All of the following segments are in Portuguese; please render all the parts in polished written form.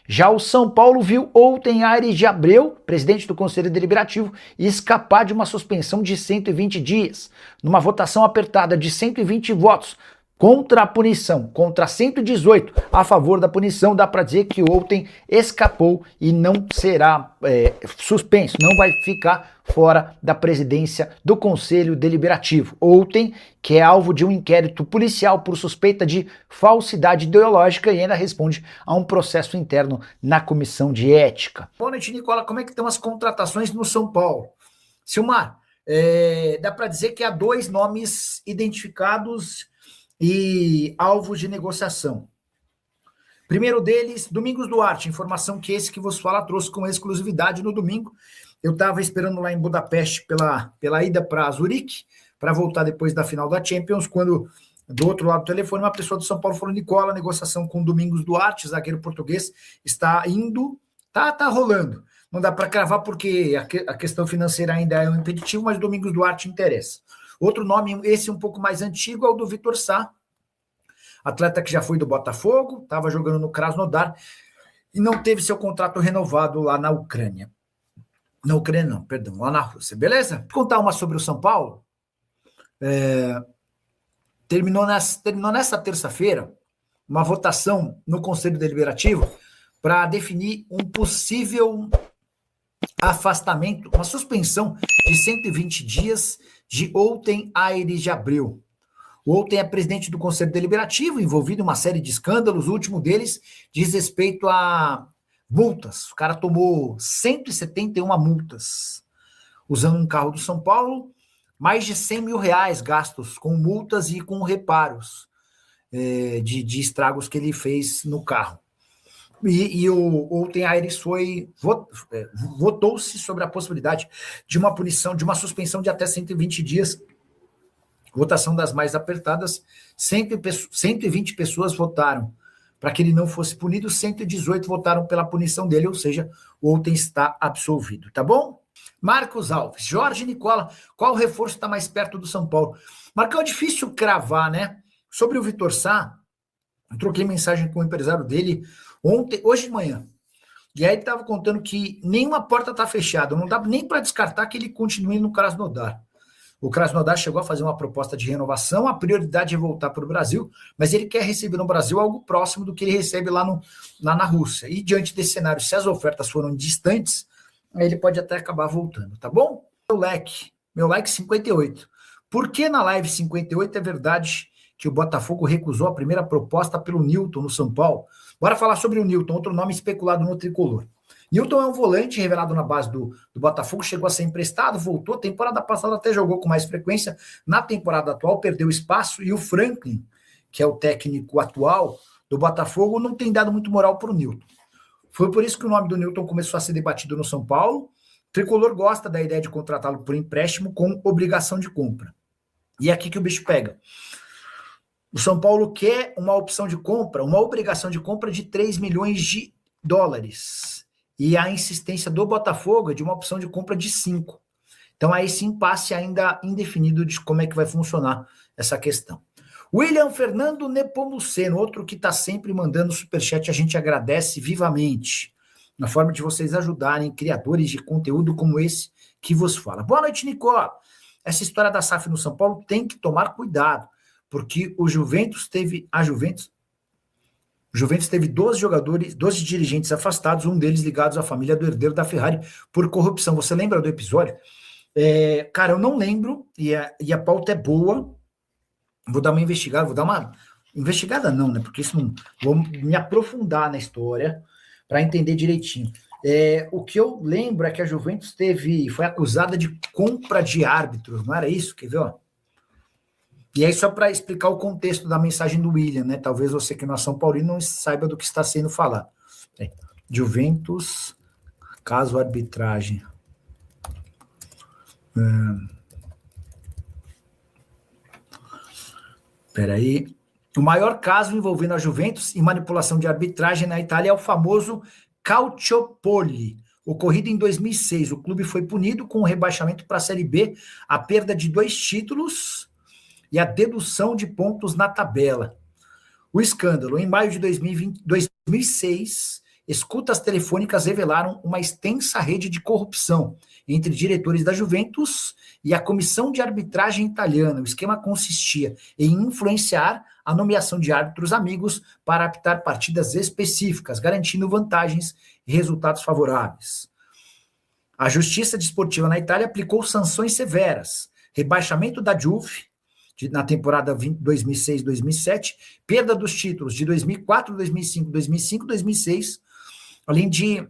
Já o São Paulo viu ontem Aires de Abreu, presidente do Conselho Deliberativo, escapar de uma suspensão de 120 dias. Numa votação apertada de 120 votos contra a punição, contra 118 a favor da punição, dá para dizer que ontem escapou e não será suspenso, não vai ficar fora da presidência do Conselho Deliberativo. Ontem, que é alvo de um inquérito policial por suspeita de falsidade ideológica e ainda responde a um processo interno na comissão de ética. Boa noite, Nicola. Como é que estão as contratações no São Paulo? Silmar, dá para dizer que há 2 nomes identificados e alvos de negociação. Primeiro deles, Domingos Duarte, informação que esse que vos fala trouxe com exclusividade no domingo. Eu estava esperando lá em Budapeste pela ida para Zurique, para voltar depois da final da Champions, quando do outro lado do telefone uma pessoa do São Paulo falou: Nicola, a negociação com Domingos Duarte, zagueiro português, está indo, tá rolando. Não dá para cravar porque a questão financeira ainda é um impeditivo, mas Domingos Duarte interessa. Outro nome, esse um pouco mais antigo, é o do Vitor Sá, atleta que já foi do Botafogo, estava jogando no Krasnodar e não teve seu contrato renovado lá na Ucrânia. Na Ucrânia não, perdão, lá na Rússia, beleza? Vou contar uma sobre o São Paulo. Terminou nessa terça-feira uma votação no Conselho Deliberativo para definir um possível afastamento, uma suspensão de 120 dias de ontem Aires de Abreu. Ontem é presidente do Conselho Deliberativo, envolvido em uma série de escândalos. O último deles diz respeito a multas. O cara tomou 171 multas usando um carro do São Paulo, mais de 100 mil reais gastos com multas e com reparos de estragos que ele fez no carro. Ontem a Aires votou-se sobre a possibilidade de uma punição, de uma suspensão de até 120 dias. Votação das mais apertadas, 120 pessoas votaram para que ele não fosse punido, 118 votaram pela punição dele, ou seja, ontem está absolvido, tá bom? Marcos Alves, Jorge Nicola, qual reforço está mais perto do São Paulo? Marcão, é difícil cravar, né? Sobre o Vitor Sá, eu troquei mensagem com o empresário dele hoje de manhã. E aí ele estava contando que nenhuma porta está fechada, não dá nem para descartar que ele continue no Krasnodar. O Krasnodar chegou a fazer uma proposta de renovação, a prioridade é voltar para o Brasil, mas ele quer receber no Brasil algo próximo do que ele recebe lá na Rússia. E diante desse cenário, se as ofertas foram distantes, ele pode até acabar voltando, tá bom? Meu like 58. Por que na live 58 é verdade que o Botafogo recusou a primeira proposta pelo Newton no São Paulo? Bora falar sobre o Newton, outro nome especulado no tricolor. Newton é um volante revelado na base do Botafogo, chegou a ser emprestado, voltou, temporada passada até jogou com mais frequência, na temporada atual perdeu espaço e o Franklin, que é o técnico atual do Botafogo, não tem dado muito moral para o Newton. Foi por isso que o nome do Newton começou a ser debatido no São Paulo. O tricolor gosta da ideia de contratá-lo por empréstimo com obrigação de compra. E é aqui que o bicho pega. O São Paulo quer uma opção de compra, uma obrigação de compra de 3 milhões de dólares. E a insistência do Botafogo é de uma opção de compra de 5. Então, aí esse impasse ainda indefinido de como é que vai funcionar essa questão. William Fernando Nepomuceno, outro que está sempre mandando superchat, a gente agradece vivamente. Na forma de vocês ajudarem criadores de conteúdo como esse que vos fala. Boa noite, Nicola. Essa história da SAF no São Paulo tem que tomar cuidado, porque o Juventus teve 12 jogadores, 12 dirigentes afastados, um deles ligados à família do herdeiro da Ferrari por corrupção. Você lembra do episódio? Cara, eu não lembro, e a pauta é boa. Vou dar uma investigada não, né? Porque isso não... Vou me aprofundar na história para entender direitinho. O que eu lembro é que a Juventus foi acusada de compra de árbitros, não era isso? Quer ver, ó? E aí, só para explicar o contexto da mensagem do William, né? Talvez você que não é São Paulino não saiba do que está sendo falado. Juventus, caso arbitragem. Peraí. O maior caso envolvendo a Juventus em manipulação de arbitragem na Itália é o famoso Calciopoli, ocorrido em 2006. O clube foi punido com o rebaixamento para a Série B, a perda de 2 títulos e a dedução de pontos na tabela. O escândalo, em maio de 2006, escutas telefônicas revelaram uma extensa rede de corrupção entre diretores da Juventus e a comissão de arbitragem italiana. O esquema consistia em influenciar a nomeação de árbitros amigos para apitar partidas específicas, garantindo vantagens e resultados favoráveis. A Justiça Desportiva na Itália aplicou sanções severas, rebaixamento da Juve na temporada 2006-2007, perda dos títulos de 2004, 2005, 2005, 2006, além de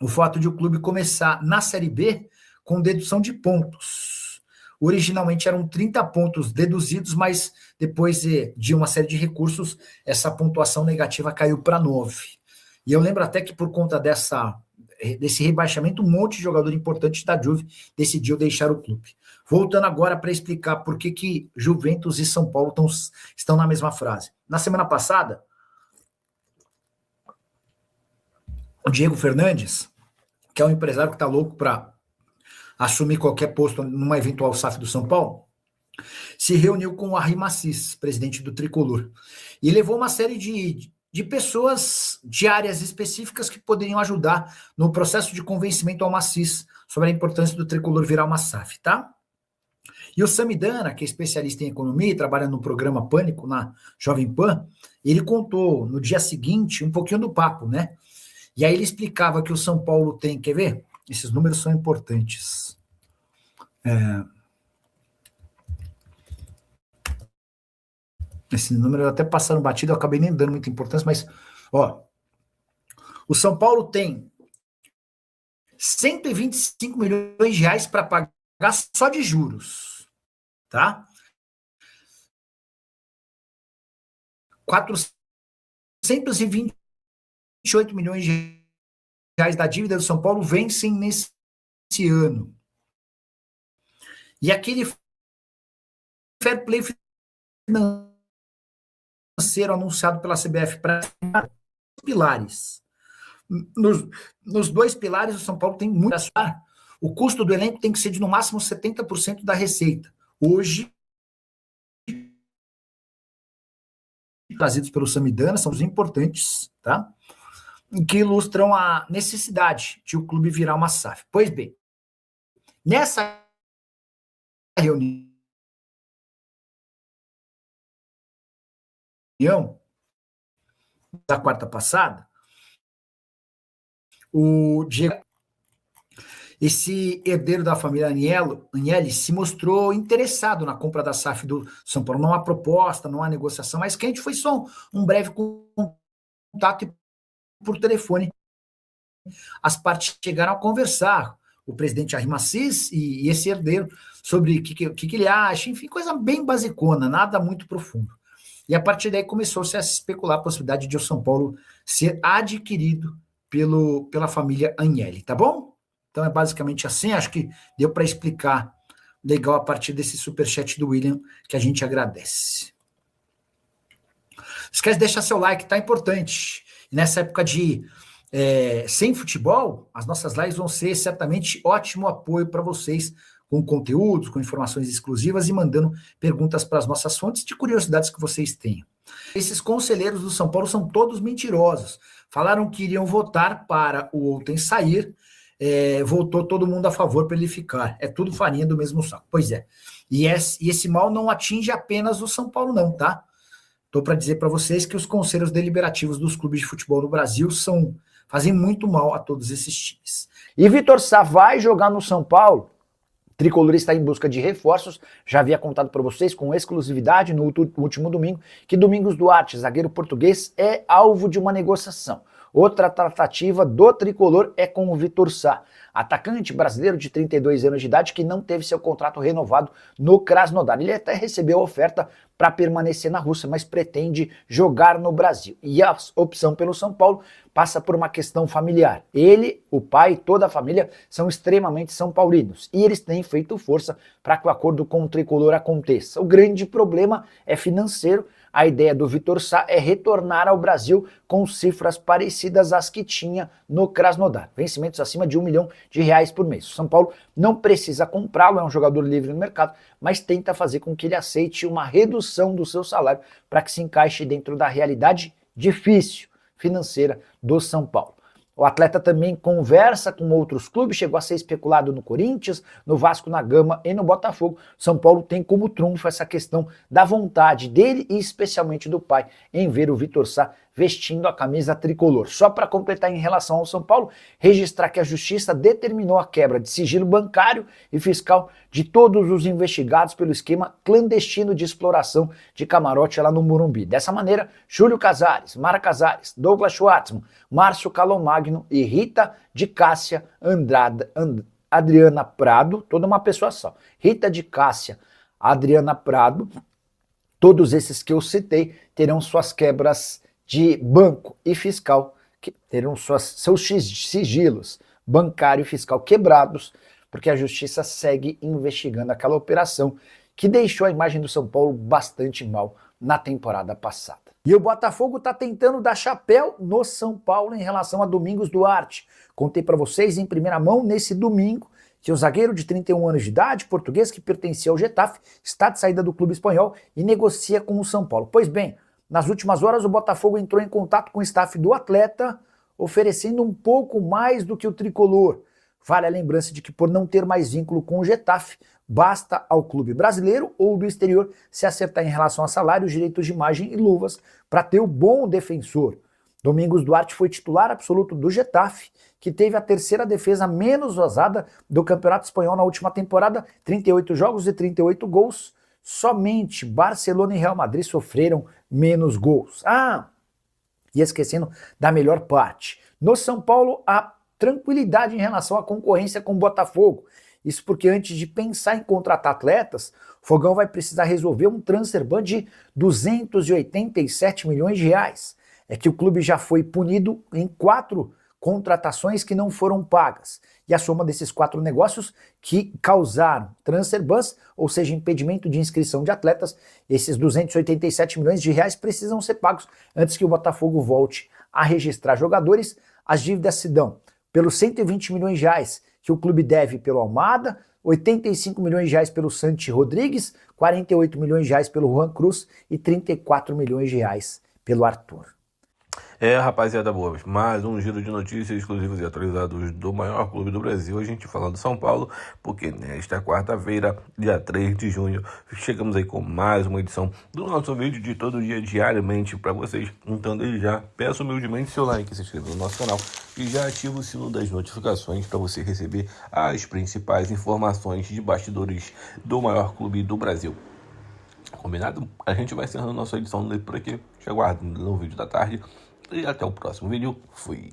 o fato de o clube começar na Série B com dedução de pontos. Originalmente eram 30 pontos deduzidos, mas depois de uma série de recursos, essa pontuação negativa caiu para 9. E eu lembro até que por conta desse rebaixamento, um monte de jogador importante da Juve decidiu deixar o clube. Voltando agora para explicar por que Juventus e São Paulo estão na mesma frase. Na semana passada, o Diego Fernandes, que é um empresário que está louco para assumir qualquer posto numa eventual SAF do São Paulo, se reuniu com o Arrima Assis, presidente do Tricolor, e levou uma série de pessoas de áreas específicas que poderiam ajudar no processo de convencimento ao Assis sobre a importância do Tricolor virar uma SAF, tá? E o Samidana, que é especialista em economia e trabalha no programa Pânico, na Jovem Pan, ele contou no dia seguinte um pouquinho do papo, né? E aí ele explicava que o São Paulo tem, quer ver? Esses números são importantes. Esse número até passaram batido, eu acabei nem dando muita importância, mas, ó, o São Paulo tem 125 milhões de reais para pagar só de juros, tá? 428 milhões de reais da dívida do São Paulo vencem nesse ano. E aquele fair play financeiro anunciado pela CBF para pilares. Nos dois pilares, o São Paulo tem muito a açar. O custo do elenco tem que ser de no máximo 70% da receita. Hoje, trazidos pelo Samidana, são os importantes, tá? Que ilustram a necessidade de o clube virar uma SAF. Pois bem, nessa reunião da quarta passada, o Diego, esse herdeiro da família Agnelli, se mostrou interessado na compra da SAF do São Paulo. Não há proposta, não há negociação, mas quente foi só um breve contato por telefone. As partes chegaram a conversar, o presidente Arrima Assis e esse herdeiro, sobre o que ele acha, enfim, coisa bem basicona, nada muito profundo. E a partir daí começou-se a especular a possibilidade de o São Paulo ser adquirido pela família Agnelli, tá bom? Então é basicamente assim, acho que deu para explicar legal a partir desse superchat do William, que a gente agradece. Esquece de deixar seu like, tá importante. E nessa época de sem futebol, as nossas lives vão ser certamente ótimo apoio para vocês, com conteúdos, com informações exclusivas e mandando perguntas para as nossas fontes de curiosidades que vocês tenham. Esses conselheiros do São Paulo são todos mentirosos. Falaram que iriam votar para o Outen sair, votou todo mundo a favor para ele ficar. É tudo farinha do mesmo saco. Pois é. E esse mal não atinge apenas o São Paulo não, tá? Estou para dizer para vocês que os conselhos deliberativos dos clubes de futebol no Brasil fazem muito mal a todos esses times. E Vitor Sá vai jogar no São Paulo? O Tricolor está em busca de reforços. Já havia contado para vocês com exclusividade no último domingo que Domingos Duarte, zagueiro português, é alvo de uma negociação. Outra tratativa do Tricolor é com o Vitor Sá, atacante brasileiro de 32 anos de idade que não teve seu contrato renovado no Krasnodar. Ele até recebeu a oferta para permanecer na Rússia, mas pretende jogar no Brasil. E a opção pelo São Paulo passa por uma questão familiar. Ele, o pai e toda a família são extremamente são paulinos e eles têm feito força para que o acordo com o Tricolor aconteça. O grande problema é financeiro. A ideia do Vitor Sá é retornar ao Brasil com cifras parecidas às que tinha no Krasnodar. Vencimentos acima de R$1 milhão por mês. O São Paulo não precisa comprá-lo, é um jogador livre no mercado, mas tenta fazer com que ele aceite uma redução do seu salário para que se encaixe dentro da realidade difícil financeira do São Paulo. O atleta também conversa com outros clubes, chegou a ser especulado no Corinthians, no Vasco da Gama e no Botafogo. São Paulo tem como trunfo essa questão da vontade dele e especialmente do pai em ver o Vitor Sá vestindo a camisa tricolor. Só para completar em relação ao São Paulo, registrar que a Justiça determinou a quebra de sigilo bancário e fiscal de todos os investigados pelo esquema clandestino de exploração de camarote lá no Morumbi. Dessa maneira, Júlio Casares, Mara Casares, Douglas Schwartzman, Márcio Calomagno e Rita de Cássia Adriana Prado, toda uma pessoa só. Rita de Cássia Adriana Prado, todos esses que eu citei terão suas quebras de banco e fiscal, que terão seus sigilos bancário e fiscal quebrados, porque a Justiça segue investigando aquela operação que deixou a imagem do São Paulo bastante mal na temporada passada. E o Botafogo está tentando dar chapéu no São Paulo em relação a Domingos Duarte. Contei para vocês em primeira mão nesse domingo que o zagueiro de 31 anos de idade, português que pertencia ao Getafe, está de saída do clube espanhol e negocia com o São Paulo. Pois bem, nas últimas horas o Botafogo entrou em contato com o staff do atleta, oferecendo um pouco mais do que o tricolor. Vale a lembrança de que por não ter mais vínculo com o Getafe, basta ao clube brasileiro ou do exterior se acertar em relação a salários, direitos de imagem e luvas para ter o bom defensor. Domingos Duarte foi titular absoluto do Getafe, que teve a terceira defesa menos vazada do Campeonato Espanhol na última temporada, 38 jogos e 38 gols. Somente Barcelona e Real Madrid sofreram menos gols. E esquecendo da melhor parte. No São Paulo, há tranquilidade em relação à concorrência com o Botafogo. Isso porque antes de pensar em contratar atletas, o Fogão vai precisar resolver um transfer ban de 287 milhões de reais. É que o clube já foi punido em 4 contratações que não foram pagas. E a soma desses 4 negócios que causaram transfer bans, ou seja, impedimento de inscrição de atletas, esses 287 milhões de reais precisam ser pagos antes que o Botafogo volte a registrar jogadores. As dívidas se dão pelos 120 milhões de reais que o clube deve pelo Almada, 85 milhões de reais pelo Santi Rodrigues, 48 milhões de reais pelo Juan Cruz e 34 milhões de reais pelo Arthur. Rapaziada boa, mais um giro de notícias exclusivos e atualizados do maior clube do Brasil, a gente falando São Paulo, porque nesta quarta-feira, dia 3 de junho, chegamos aí com mais uma edição do nosso vídeo de todo dia, diariamente, para vocês. Então, desde já, peço humildemente seu like, se inscreva no nosso canal e já ativa o sino das notificações para você receber as principais informações de bastidores do maior clube do Brasil. Combinado? A gente vai encerrando nossa edição por aqui. Te aguardo no vídeo da tarde. E até o próximo vídeo. Fui.